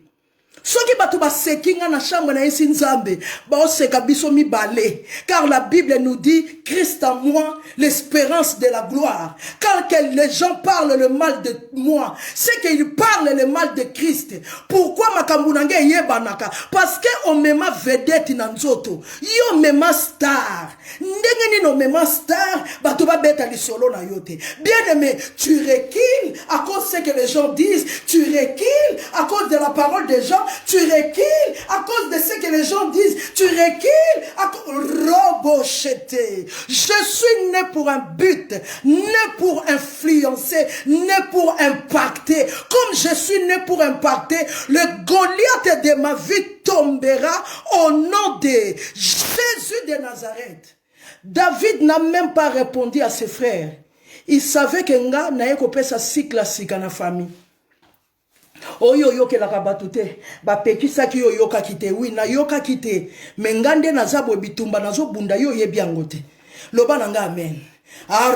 Speaker 1: Soki batu basekinga na chambre na esi Nzambe ba oseka biso mibale, car la Bible nous dit Christ en moi, l'espérance de la gloire. Quand les gens parlent le mal de moi, c'est qu'ils parlent le mal de Christ. Pourquoi makambunange yebanaka? Parce que on mema vedette na nzoto, yo mema star. Ndenge ni no mema star, batu ba beta li solo na yote. Bien aimé, tu recules à cause de ce que les gens disent, tu recules à cause de la parole des gens, tu recules à cause de ce que les gens disent, tu recules à cause robocheté. Je suis né pour un but, né pour influencer, né pour impacter. Comme je suis né pour impacter, le Goliath de ma vie tombera au nom de Jésus de Nazareth. David n'a même pas répondu à ses frères. Il savait que nga na ekope sa cycle sika na famille. Oyo yoke la kabatute ba pekisa ki yo yoka kite oui na yoka kite mengande na zabo bitumba nazo bunda yo yebiangote loba nanga amen. Ah,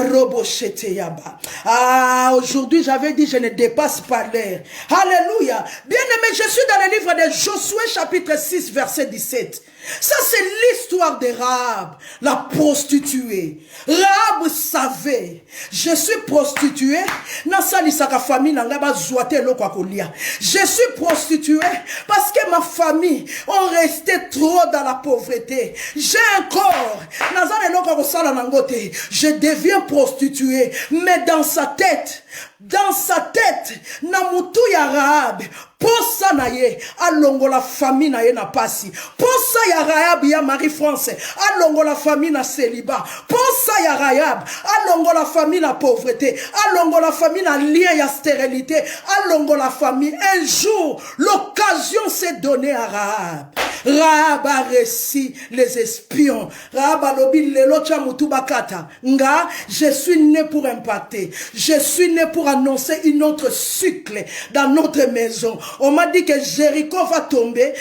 Speaker 1: aujourd'hui j'avais dit je ne dépasse pas l'air. Alléluia. Bien aimé, je suis dans le livre de Josué chapitre 6 verset 17. Ça c'est l'histoire de Rahab, la prostituée. Rahab savait, je suis prostituée, je suis prostituée parce que ma famille ont resté trop dans la pauvreté. J'ai un corps, je deviens prostituée, mais dans sa tête, Namutu ya Rahab, posa na ye, alongo la famille na ye na pasi. Posa ya Rahab ya Marie-France, alongo la famille na célibat. Posa ya Rahab, alongo la famille na pauvreté, alongo la famille na lien ya stérilité, alongo la famille. Un jour, l'occasion s'est donnée à Rahab. Rahab a réussi les espions. Rahab a lobi lelo chamutu bakata. Nga, je suis né pour impacter. Je suis né pour annoncer une autre cycle dans notre maison. On m'a dit que Jéricho va tomber,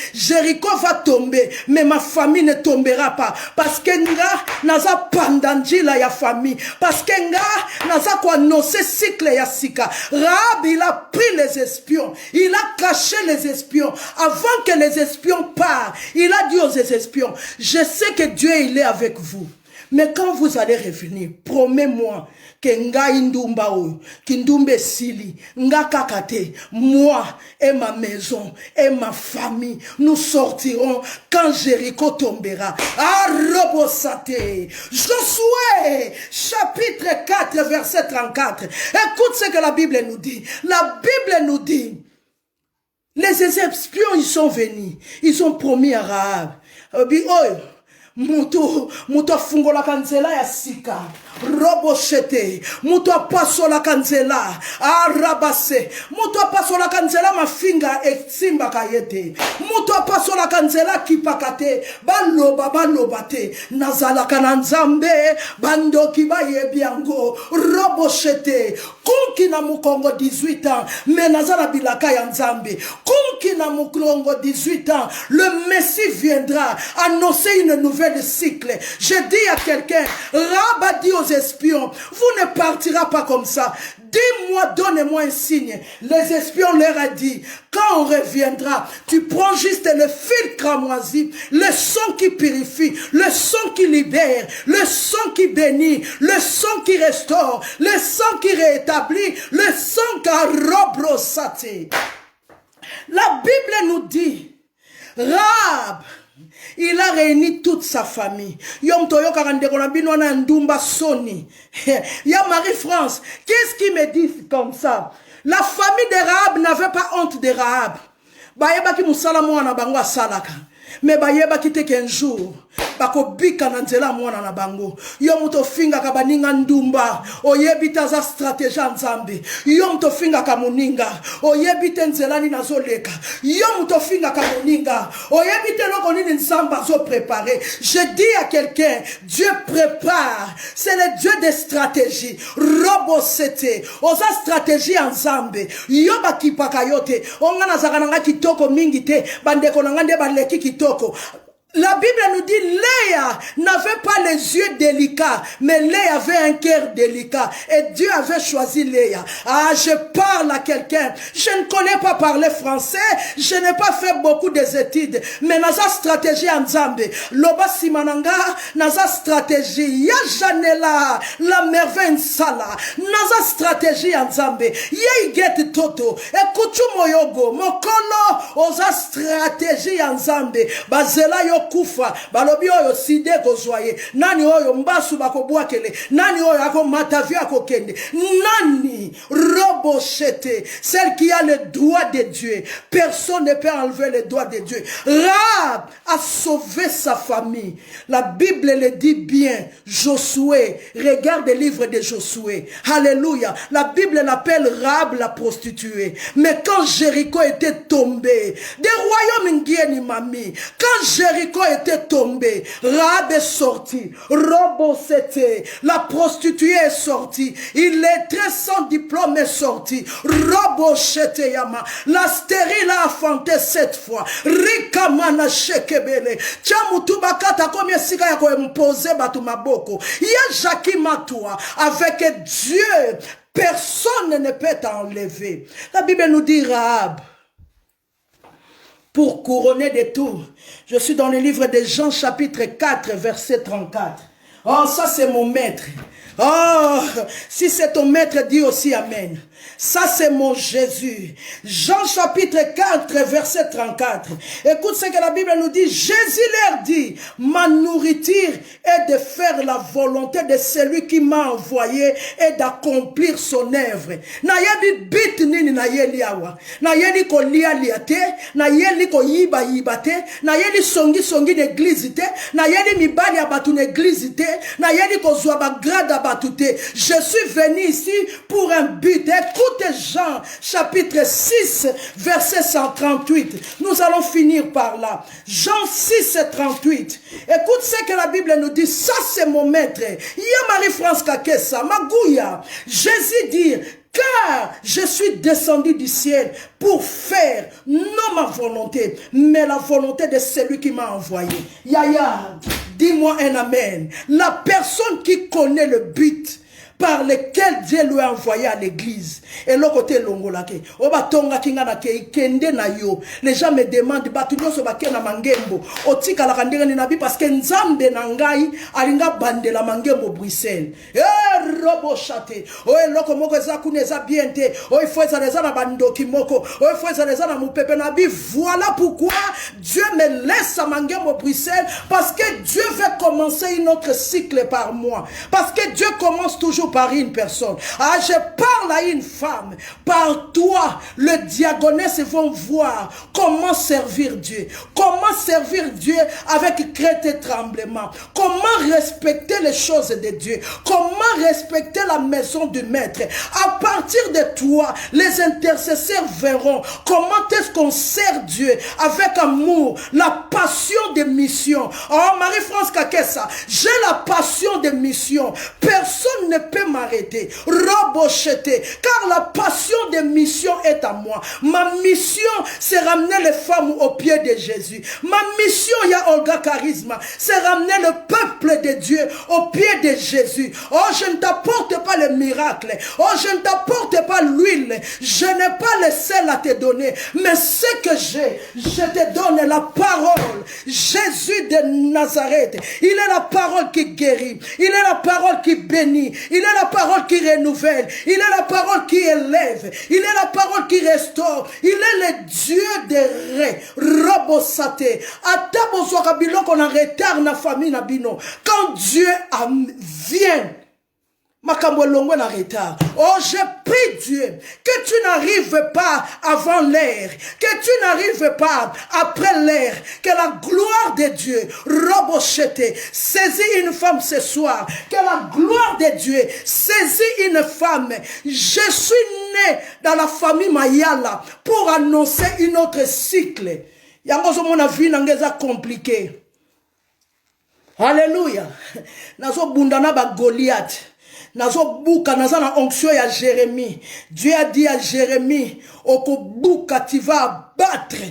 Speaker 1: mais ma famille ne tombera pas. Parce que nga, naza pandandji la ya famille. Parce que nga, naza ko annoncer cycle ya sika. Rahab, il a pris les espions. Il a caché les espions. Avant que les espions partent, il a dit aux espions, je sais que Dieu il est avec vous. Mais quand vous allez revenir, promets-moi que nga indumba oyo, kindumbe sili, nga kakate, moi et ma maison et ma famille, nous sortirons quand Jéricho tombera. Ah, robosate. Josué, chapitre 4, verset 34. Écoute ce que la Bible nous dit. La Bible nous dit, les espions, ils sont venus. Ils ont promis à Rahab. Muto fungo la kanzela ya sika robochete muto paso la kanzela arabase muto paso la kanzela mafinga etsimba kayete muto paso la kanzela kipakate balobate nazala kananzambe bandoki baye biango robochete kunki na mukongo 18 ans mais nazala bilaka ya nzambe kunki na mukongo 18 ans le Messie viendra annoncer une nouvelle enlever le cycle. Je dis à quelqu'un, Rahab a dit aux espions, vous ne partirez pas comme ça. Dis-moi, donne-moi un signe. Les espions leur ont dit, quand on reviendra, tu prends juste le fil cramoisi, le son qui purifie, le son qui libère, le son qui bénit, le son qui restaure, le son qui rétablit, le son qui robrosate. La Bible nous dit, Rahab, il a réuni toute sa famille. Yom Toyo Karandekona na Ndumba Soni. Ya Marie-France, qu'est-ce qui me dit comme ça? La famille de Rahab n'avait pas honte de Rahab. Bayeba ki musala mwana bango asalaka. Mais bayeba ki te qu'un jour bako bika na nzela mwana na bango. Yo muto finga ka baninga ndumba. Oyebita za strategia nzambe. Yo muto finga ka muninga. Oyebite nzelani na zoleka. Yo muto finga ka muninga. Oyebite loko nini nzamba zo préparer. Je dis à quelqu'un, Dieu prépare. C'est le Dieu des stratégies. Robo sete. Oza stratégie nzambe. Yo bakipaka yote. Onga na zakananga kitoko mingi te. Bandeko nanga nde baleki kitoko. La Bible nous dit, Léa n'avait pas les yeux délicats, mais Léa avait un cœur délicat. Et Dieu avait choisi Léa. Ah, je parle à quelqu'un. Je ne connais pas parler français. Je n'ai pas fait beaucoup d'études. Mais naza stratégie en Zambé. Loba simananga, naza stratégie. Ya janela, la merveille sala. Naza stratégie en Zambé. Ya iget toto. Ekutu moyogo. Mokolo, oza stratégie en Zambé. Bazela yo kufa balobi oyo side kozwaye nani oyo mbasu bakobwakele nani oyo ako matavi akokende nani robochete celle qui a le droit de Dieu. Personne ne peut enlever le droit de Dieu. Rahab a sauvé sa famille. La Bible le dit bien. Josué, regarde le livre de Josué. Alléluia. La Bible l'appelle Rahab la prostituée. Mais quand Jéricho était tombé, des royaumes n'gieni mami. Quand Jéricho était tombé, Rahab est sorti. Robosete, la prostituée est sortie. Il est très sans diplôme est sorti. Robochete yama. La stérile a enfanté 7 fois. Rikamana shekebele. Chamutubakata comme sika ya ko imposer batu maboko. Ya Jackie Matoua. Avec Dieu, personne ne peut t'enlever. La Bible nous dit Rahab. Pour couronner des tours. Je suis dans le livre de Jean chapitre 4 verset 34. Oh, ça c'est mon maître. Oh, si c'est ton maître, dis aussi Amen. Ça c'est mon Jésus. Jean chapitre 4 verset 34. Écoute ce que la Bible nous dit. Jésus leur dit, ma nourriture est de faire la volonté de celui qui m'a envoyé et d'accomplir son œuvre. Na yebi bit nini na yeli awa. Na yeli ko lia liate. Na yeli ko yiba yibate. Na yeli songi songi d'église te. Na yeli mibali abatu n'église te. Na yeli ko zwa grade abatu te. Je suis venu ici pour un but. Écoutez Jean chapitre 6 verset 138. Nous allons finir par là. Jean 6 38. Écoute ce que la Bible nous dit. Ça c'est mon maître. Ya Marie-France Kakessa, Magouya. Jésus dit, car je suis descendu du ciel pour faire non ma volonté, mais la volonté de celui qui m'a envoyé. Yaya, dis-moi un amen. La personne qui connaît le but par lequel Dieu lui a envoyé à l'église. Et l'autre côté, l'ongolake. Oba tonga kinga na kende na yo. Les gens me demandent, batunyo so bake na mangembo. Otika la kandega ni nabi parce que nzambe na ngai alinga bande la mangembo Bruxelles. Robo chate. Oe loko moko eza kune eza biente. Oe fweza leza na bandoki moko. Oe fweza leza na mupepe nabi. Voilà pourquoi Dieu me laisse à mangembo Bruxelles. Parce que Dieu veut commencer une autre cycle par moi. Parce que Dieu commence toujours par une personne. Ah, je parle à une femme. Par toi, le diaconesse vont voir comment servir Dieu. Comment servir Dieu avec crainte et tremblement. Comment respecter les choses de Dieu. Comment respecter la maison du maître. À partir de toi, les intercesseurs verront comment est-ce qu'on sert Dieu avec amour, la passion de mission. Oh, Marie-France Kakessa, j'ai la passion de mission. Personne ne peut peut m'arrêter. Robocheté. Car la passion de mission est à moi. Ma mission, c'est ramener les femmes au pied de Jésus. Ma mission, il y a Olga Charisma, c'est ramener le peuple de Dieu au pied de Jésus. Oh, je ne t'apporte pas le miracle. Oh, je ne t'apporte pas l'huile. Je n'ai pas le sel à te donner. Mais ce que j'ai, je te donne la parole. Jésus de Nazareth, il est la parole qui guérit. Il est la parole qui bénit. Il est la parole qui renouvelle. Il est la parole qui élève. Il est la parole qui restaure. Il est le Dieu des ré. Robosate. Atabo Swakabilo qu'on a retard na famille na bino. Quand Dieu vient, Makambo longo na retard. Oh, je prie Dieu que tu n'arrives pas avant l'heure, que tu n'arrives pas après l'heure, que la gloire de Dieu, Robochete, saisis une femme ce soir, que la gloire de Dieu saisit une femme. Je suis né dans la famille Mayala pour annoncer une autre cycle. Yango mon vie n'engeza compliqué. Alléluia. Nazo bundana ba Goliath. Nazo buka nazana onction ya Jérémie. Dieu a dit à Jérémie, oko buka tu vas abattre.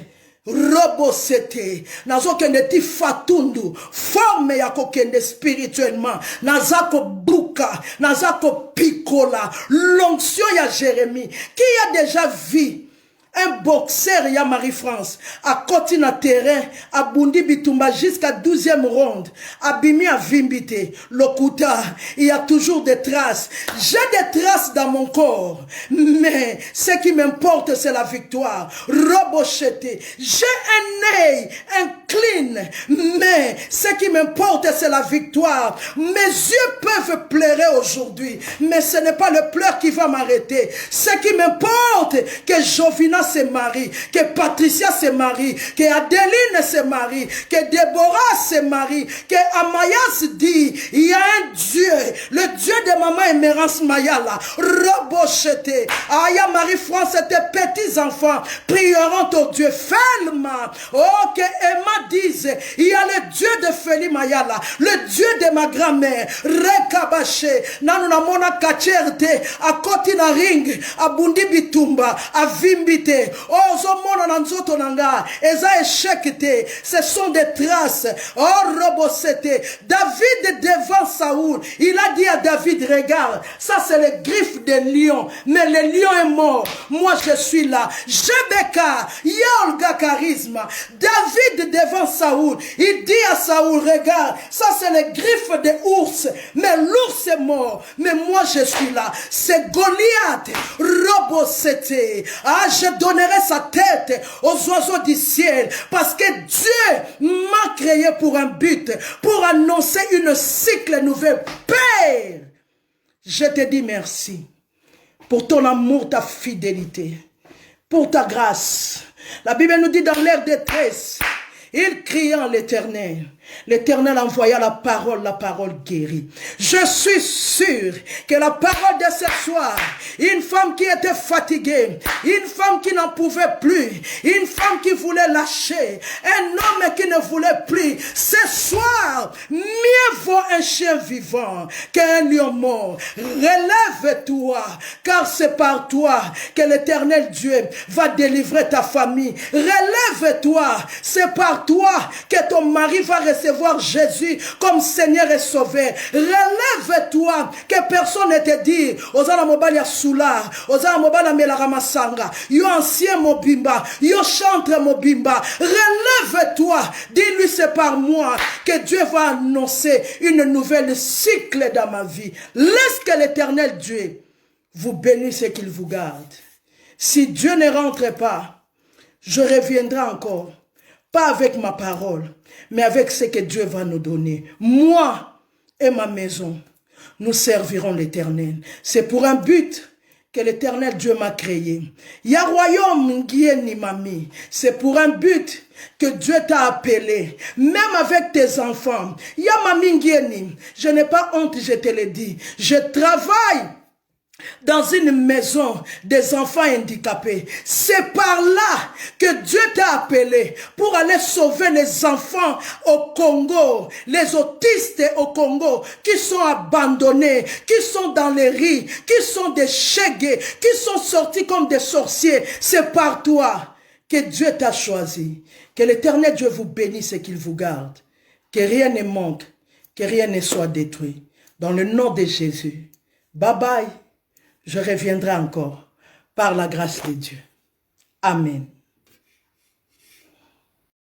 Speaker 1: Robosete. Nazo kende ti fatundu. Forme ya kokende spirituellement. Nazako buka. Nazako pikola. L'onction ya Jérémie. Qui a déjà vu un boxeur, ya Marie-France, a continué à terrain, a bundi bitumba jusqu'à 12e ronde, a bimi a vimbité, l'okuta, il y a toujours des traces. J'ai des traces dans mon corps, mais ce qui m'importe, c'est la victoire. Robocheté. J'ai un œil incline, mais ce qui m'importe, c'est la victoire. Mes yeux peuvent pleurer aujourd'hui, mais ce n'est pas le pleur qui va m'arrêter. Ce qui m'importe, que Jovina se marie, que Patricia se marie, que Adeline se marie, que Déborah se marie, que Amayas dit, il y a un Dieu, le Dieu de maman Emerance Mayala, Robochete, Aya Marie-France, tes petits enfants prieront au Dieu, Felma, oh que Emma dise, il y a le Dieu de Feli Mayala, le Dieu de ma grand-mère, Rekabache, Nanuna Mona Kacherte, a Kotina Ring, a Bundi Bitumba, a Vimbite, oh, Zomona Nanzoto Nanga, Eza Echekete, ce sont des traces. Oh, Robosete, David devant Saoul, il a dit à David, regarde, ça c'est le griffe des lions, mais le lion est mort. Moi je suis là. Jebeka, Olga Charisma, David devant Saoul, il dit à Saoul, regarde, ça c'est le griffe des ours, mais l'ours est mort, mais moi je suis là. C'est Goliath, Robosete. Ah, je donnerai sa tête aux oiseaux du ciel, parce que Dieu m'a créé pour un but, pour annoncer une cycle nouvelle. Père, je te dis merci pour ton amour, ta fidélité, pour ta grâce. La Bible nous dit dans leur détresse, ils criant l'Éternel. L'Éternel envoya la parole guérit. Je suis sûr que la parole de ce soir, une femme qui était fatiguée, une femme qui n'en pouvait plus, une femme qui voulait lâcher, un homme qui ne voulait plus, ce soir, mieux vaut un chien vivant qu'un lion mort. Relève-toi, car c'est par toi que l'Éternel Dieu va délivrer ta famille. Relève-toi, c'est par toi que ton mari va recevoir Jésus comme Seigneur et Sauveur. Relève-toi, que personne ne te dit Ozana mobali ya soula, Ozana mobali melara masanga, yo ancien mobimba, yo chantre mobimba. Relève-toi, dis-lui c'est par moi que Dieu va annoncer une nouvelle cycle dans ma vie. Laisse que l'Éternel Dieu vous bénisse et qu'il vous garde. Si Dieu ne rentre pas, je reviendrai encore. Pas avec ma parole, mais avec ce que Dieu va nous donner. Moi et ma maison, nous servirons l'Éternel. C'est pour un but que l'Éternel Dieu m'a créé. Il y a royaume ni mami. C'est pour un but que Dieu t'a appelé. Même avec tes enfants. Il y a mami ngieni. Je n'ai pas honte, je te le dis. Je travaille dans une maison des enfants handicapés. C'est par là que Dieu t'a appelé pour aller sauver les enfants au Congo, les autistes au Congo qui sont abandonnés, qui sont dans les rues, qui sont des chégués, qui sont sortis comme des sorciers. C'est par toi que Dieu t'a choisi. Que l'Éternel Dieu vous bénisse et qu'il vous garde. Que rien ne manque, que rien ne soit détruit. Dans le nom de Jésus. Bye bye. Je reviendrai encore par la grâce de Dieu. Amen.